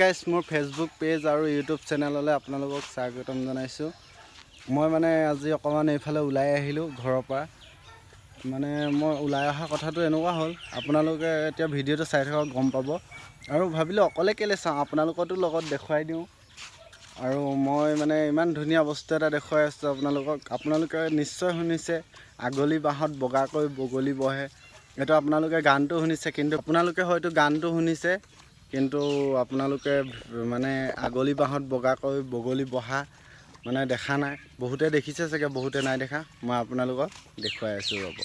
Guys মোৰ Facebook page আৰু YouTube চেনেললৈ আপোনালোকক স্বাগতম জনাইছোঁ। মই মানে আজি অকণমান এইফালে ওলাই আহিলোঁ ঘৰৰ পৰা। মানে মই ওলাই অহা কথাটো এনেকুৱা হ'ল, আপোনালোকে এতিয়া ভিডিঅ'টো চাই থকা গম পাব। আৰু ভাবিলোঁ অকলে কেলৈ চাওঁ, আপোনালোকতো লগত দেখুৱাই দিওঁ। আৰু মই মানে ইমান ধুনীয়া বস্তু এটা দেখুৱাই আছোঁ আপোনালোকক। আপোনালোকে নিশ্চয় শুনিছে, আগলি বাঁহত বগাকৈ বগলী বহে। এইটো আপোনালোকে গানটো শুনিছে, কিন্তু আপোনালোকে হয়তো গানটো শুনিছে, কিন্তু আপোনালোকে মানে আগলি বাঁহত বগাকৈ বগলী বহা মানে দেখা নাই। বহুতে দেখিছে চাগে, বহুতে নাই দেখা। মই আপোনালোকক দেখুৱাই আছোঁ, ৰ'ব।